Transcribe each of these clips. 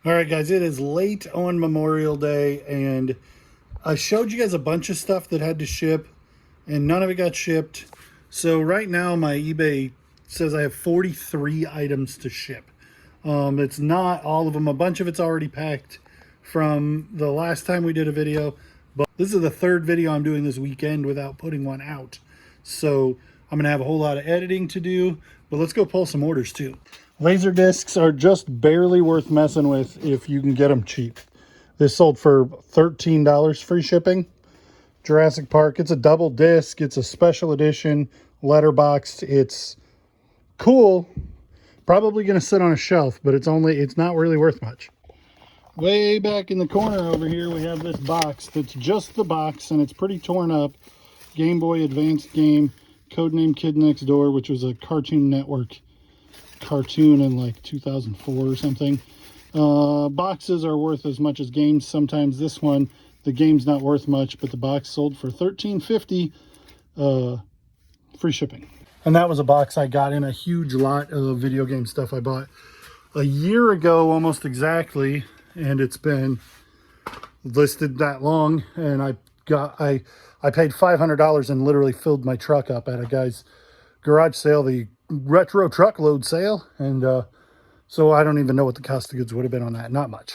All right, guys, it is late on Memorial Day, and I showed you guys a bunch of stuff that had to ship, and none of it got shipped. So right now, my eBay says I have 43 items to ship. It's not all of them. A bunch of it's already packed from the last time we did a video, but this is the third video I'm doing this weekend without putting one out. So I'm going to have a whole lot of editing to do, but let's go pull some orders too. Laser discs are just barely worth messing with if you can get them cheap. This sold for $13 free shipping. Jurassic Park, it's a double disc. It's a special edition, letterboxed. It's cool. Probably going to sit on a shelf, but it's not really worth much. Way back in the corner over here, we have this box that's just the box, and it's pretty torn up. Game Boy Advanced game, codename Kid Next Door, which was a Cartoon Network cartoon in like 2004 or something. Boxes are worth as much as games. Sometimes this one, the game's not worth much, but the box sold for $13.50, free shipping. And that was a box I got in a huge lot of video game stuff I bought a year ago, almost exactly, and it's been listed that long. And I paid $500 and literally filled my truck up at a guy's garage sale, the retro truckload sale, and so I don't even know what the cost of goods would have been on that. Not much.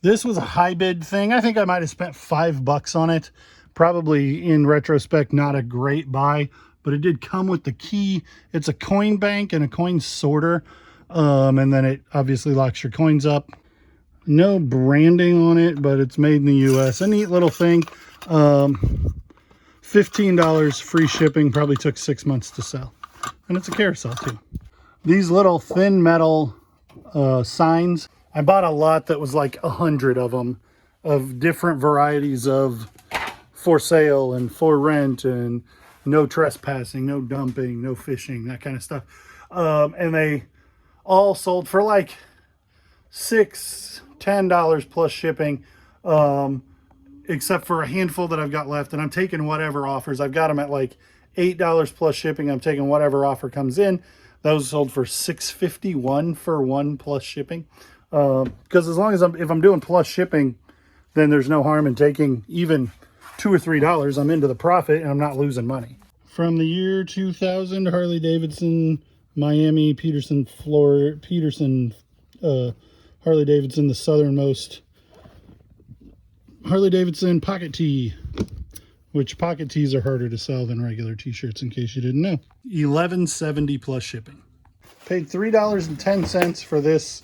This was a high bid thing. I think I might have spent $5 on it. Probably in retrospect not a great buy, but it did come with the key. It's a coin bank and a coin sorter, and then it obviously locks your coins up. No branding on it, but it's made in the US. A neat little thing. $15 free shipping. Probably took 6 months to sell. And it's a carousel too. These little thin metal signs, I bought a lot that was like 100 of them, of different varieties of for sale and for rent and no trespassing, no dumping, no fishing, that kind of stuff. And they all sold for like $10 plus shipping, except for a handful that I've got left. And I'm taking whatever offers. I've got them at like $8 plus shipping. I'm taking whatever offer comes in. Those sold for $6.51 for one plus shipping. Because as long as if I'm doing plus shipping, then there's no harm in taking even $2 or $3. I'm into the profit and I'm not losing money. From the year 2000, Harley Davidson, Miami, Peterson, Florida, Harley Davidson, the southernmost Harley Davidson pocket tee, which pocket tees are harder to sell than regular t-shirts, in case you didn't know. $11.70 plus shipping. Paid $3.10 for this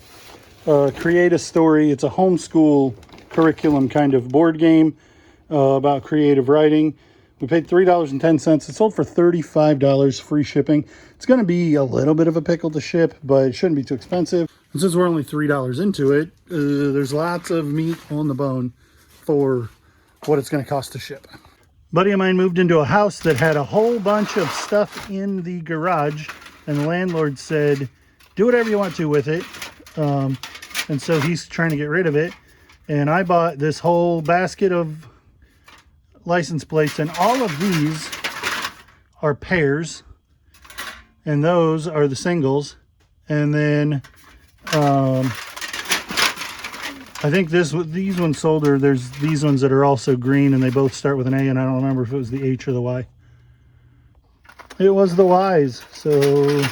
Create a Story. It's a homeschool curriculum kind of board game about creative writing. We paid $3.10. It sold for $35 free shipping. It's going to be a little bit of a pickle to ship, but it shouldn't be too expensive. And since we're only $3 into it, there's lots of meat on the bone for what it's going to cost to ship. Buddy of mine moved into a house that had a whole bunch of stuff in the garage, and the landlord said, do whatever you want to with it. And so he's trying to get rid of it. And I bought this whole basket of license plates, and all of these are pairs, and those are the singles. And then I think these ones sold, or there's these ones that are also green, and they both start with an A, and I don't remember if it was the H or the Y. It was the Y's. So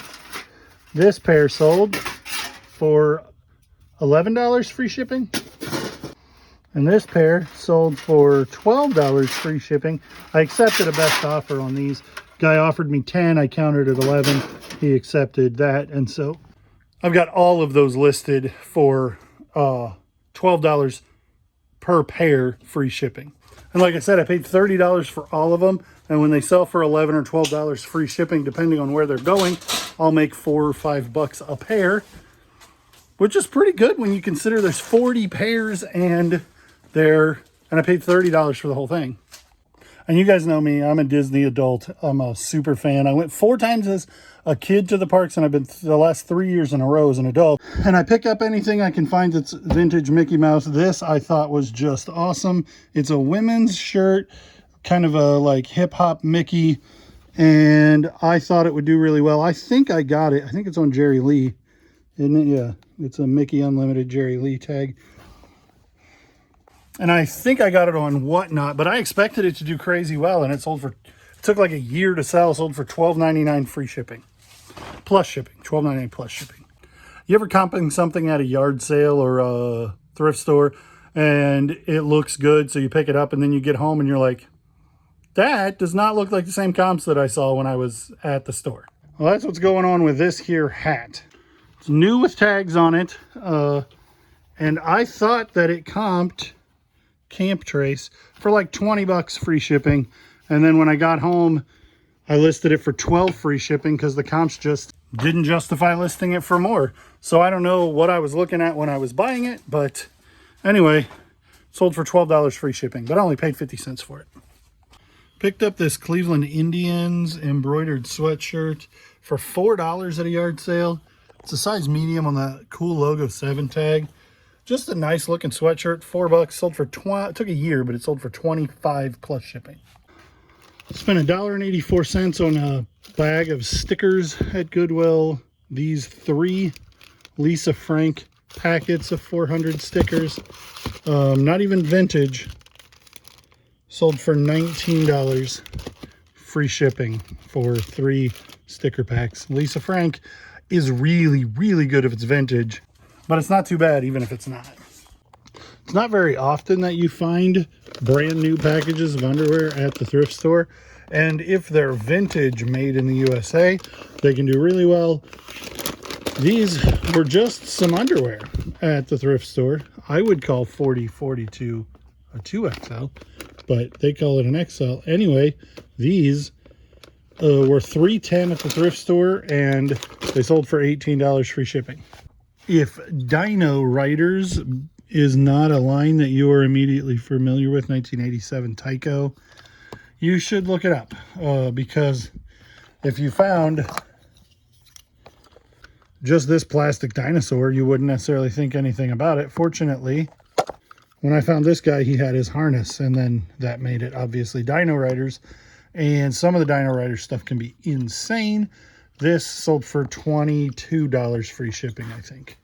this pair sold for $11 free shipping. And this pair sold for $12 free shipping. I accepted a best offer on these. Guy offered me 10, I countered at 11. He accepted that, and so I've got all of those listed for $12 per pair free shipping. And like I said, I paid $30 for all of them, and when they sell for $11 or $12 free shipping, depending on where they're going, I'll make $4 or $5 a pair, which is pretty good when you consider there's 40 pairs and I paid $30 for the whole thing. And you guys know me, I'm a Disney adult. I'm a super fan. I went 4 times as a kid to the parks, and I've been the last 3 years in a row as an adult. And I pick up anything I can find that's vintage Mickey Mouse. This I thought was just awesome. It's a women's shirt, kind of a like hip hop Mickey, and I thought it would do really well. I think I got it. I think it's on Jerry Lee. Isn't it? Yeah, it's a Mickey Unlimited Jerry Lee tag. And I think I got it on Whatnot, but I expected it to do crazy well, and it took like a year to sell, sold for $12.99 free shipping. Plus shipping, $12.99 plus shipping. You ever comping something at a yard sale or a thrift store, and it looks good, so you pick it up, and then you get home and you're like, that does not look like the same comps that I saw when I was at the store. Well, that's what's going on with this here hat. It's new with tags on it, and I thought that it comped Camp Trace for like 20 bucks free shipping, and then when I got home I listed it for 12 free shipping because the comps just didn't justify listing it for more. So I don't know what I was looking at when I was buying it, but anyway, sold for $12 free shipping, but I only paid 50 cents for it. Picked up this Cleveland Indians embroidered sweatshirt for $4 at a yard sale. It's a size medium on the cool logo 7 tag. Just a nice looking sweatshirt, $4, sold for it took a year, but it sold for 25 plus shipping. Spent $1.84 on a bag of stickers at Goodwill. These 3 Lisa Frank packets of 400 stickers, not even vintage, sold for $19 free shipping for 3 sticker packs. Lisa Frank is really, really good if it's vintage, but it's not too bad even if it's not. It's not very often that you find brand new packages of underwear at the thrift store, and if they're vintage made in the USA, they can do really well. These were just some underwear at the thrift store. I would call 40-42 a 2XL, but they call it an XL. Anyway, these were $3.10 at the thrift store, and they sold for $18 free shipping. If Dino Riders is not a line that you are immediately familiar with, 1987 Tyco, you should look it up, because if you found just this plastic dinosaur, you wouldn't necessarily think anything about it. Fortunately, when I found this guy, he had his harness, and then that made it obviously Dino Riders, and some of the Dino Riders stuff can be insane. This sold for $22 free shipping, I think.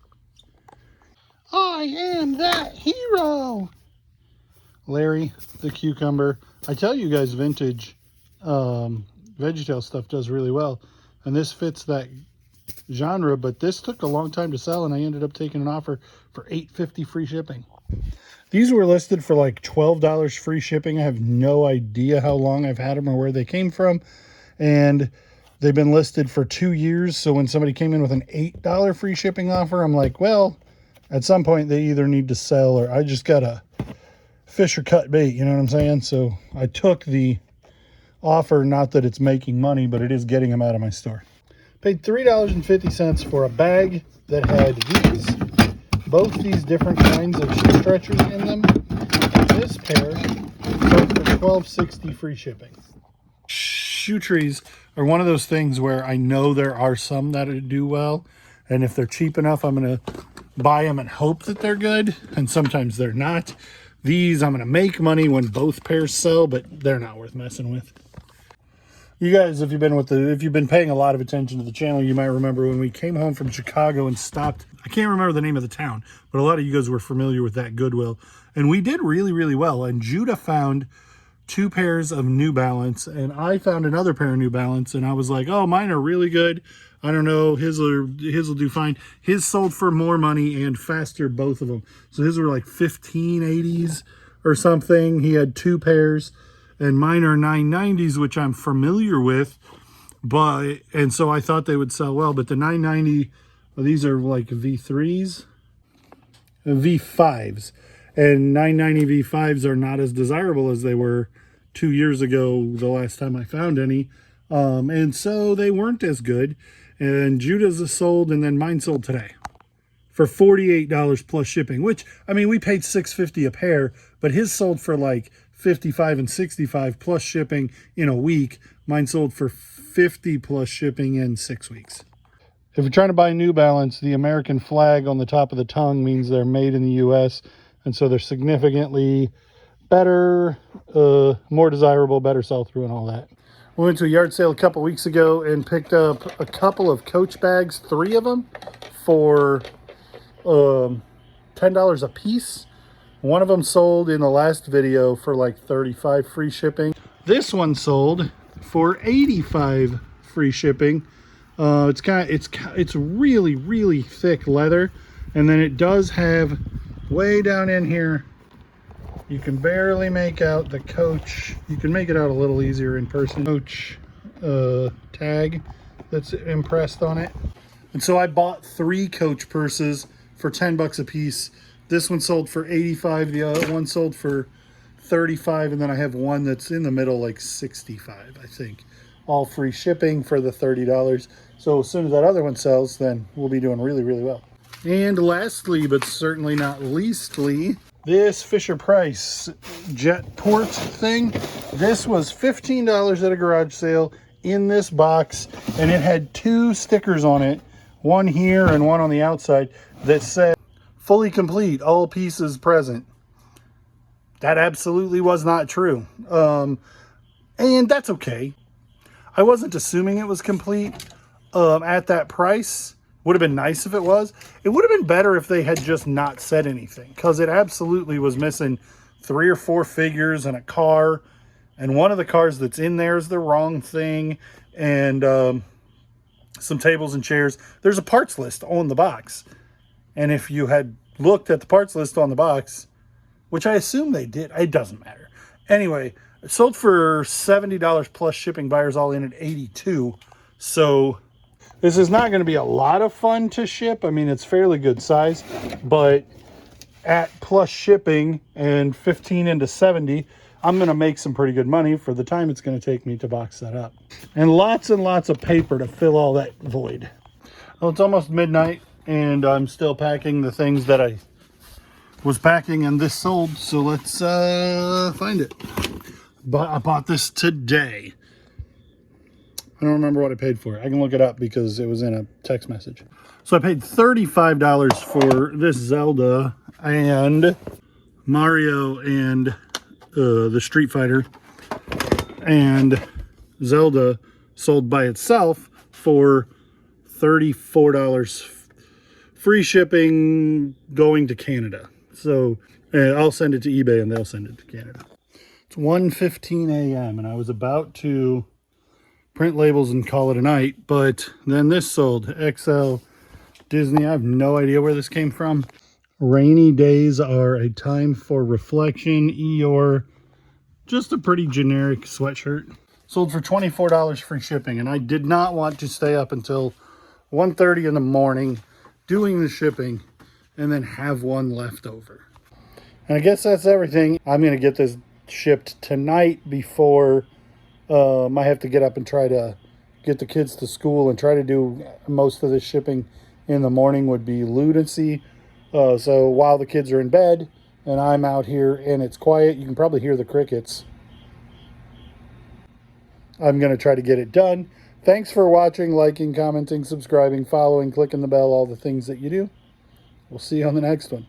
I am that hero. Larry the cucumber. I tell you guys, vintage VeggieTale stuff does really well, and this fits that genre, but this took a long time to sell, and I ended up taking an offer for $8.50 free shipping. These were listed for like $12 free shipping. I have no idea how long I've had them or where they came from, and they've been listed for 2 years. So when somebody came in with an $8 free shipping offer, I'm like, well, at some point they either need to sell or I just gotta fish or cut bait, you know what I'm saying? So I took the offer, not that it's making money, but it is getting them out of my store. Paid $3.50 for a bag that had both these different kinds of shoe stretchers in them. This pair sold for $12.60 free shipping. Shoe trees are one of those things where I know there are some that do well, and if they're cheap enough, I'm going to buy them and hope that they're good, and sometimes they're not. These I'm going to make money when both pairs sell, but they're not worth messing with. You guys, if you've been paying a lot of attention to the channel, you might remember when we came home from Chicago and stopped. I can't remember the name of the town, but a lot of you guys were familiar with that Goodwill, and we did really, really well. And Judah found 2 pairs of New Balance, and I found another pair of New Balance, and I was like, oh, mine are really good. I don't know, his will do fine. His sold for more money and faster, both of them. So his were like 1580s or something. He had 2 pairs, and mine are 990s, which I'm familiar with. And so I thought they would sell well, but the 990, well, these are like V3s, V5s, and 990 V5s are not as desirable as they were 2 years ago, the last time I found any. And so they weren't as good. And Judah's is sold, and then mine sold today for $48 plus shipping, which, I mean, we paid $6.50 a pair, but his sold for like $55 and $65 plus shipping in a week. Mine sold for $50 plus shipping in 6 weeks. If you're trying to buy New Balance, the American flag on the top of the tongue means they're made in the US, and so they're significantly better, more desirable, better sell-through and all that. We went to a yard sale a couple weeks ago and picked up a couple of Coach bags, 3 of them, for $10 a piece. One of them sold in the last video for like $35 free shipping. This one sold for $85 free shipping. It's really, really thick leather, and then it does have way down in here, you can barely make out the Coach. You can make it out a little easier in person. Coach tag that's impressed on it. And so I bought 3 Coach purses for $10 a piece. This one sold for $85. The other one sold for $35, and then I have one that's in the middle, like $65, I think. All free shipping for the $30. So as soon as that other one sells, then we'll be doing really, really well. And lastly, but certainly not leastly, this Fisher-Price jet port thing. This was $15 at a garage sale in this box, and it had 2 stickers on it, one here and one on the outside, that said fully complete, all pieces present. That absolutely was not true. And that's okay. I wasn't assuming it was complete at that price. Would have been nice if it was. It would have been better if they had just not said anything, because it absolutely was missing 3 or 4 figures and a car, and one of the cars that's in there is the wrong thing, and some tables and chairs. There's a parts list on the box, and if you had looked at the parts list on the box, which I assume they did, it doesn't matter. Anyway, it sold for $70 plus shipping, buyers all in at $82. So this is not going to be a lot of fun to ship. I mean, it's fairly good size, but at plus shipping and 15 into 70, I'm going to make some pretty good money for the time it's going to take me to box that up. And lots of paper to fill all that void. Well, it's almost midnight, and I'm still packing the things that I was packing, and this sold. So let's find it. But I bought this today. I don't remember what I paid for it. I can look it up because it was in a text message. So I paid $35 for this Zelda and Mario and the Street Fighter. And Zelda sold by itself for $34 free shipping going to Canada. So I'll send it to eBay and they'll send it to Canada. It's 1:15 a.m. and I was about to print labels and call it a night, but then this sold. XL Disney. I have no idea where this came from. Rainy days are a time for reflection. Eeyore. Just a pretty generic sweatshirt. Sold for $24 free shipping, and I did not want to stay up until 1:30 in the morning doing the shipping and then have one left over. And I guess that's everything. I'm going to get this shipped tonight before I have to get up and try to get the kids to school, and try to do most of this shipping in the morning would be lunacy. So while the kids are in bed and I'm out here and it's quiet, you can probably hear the crickets. I'm going to try to get it done. Thanks for watching, liking, commenting, subscribing, following, clicking the bell, all the things that you do. We'll see you on the next one.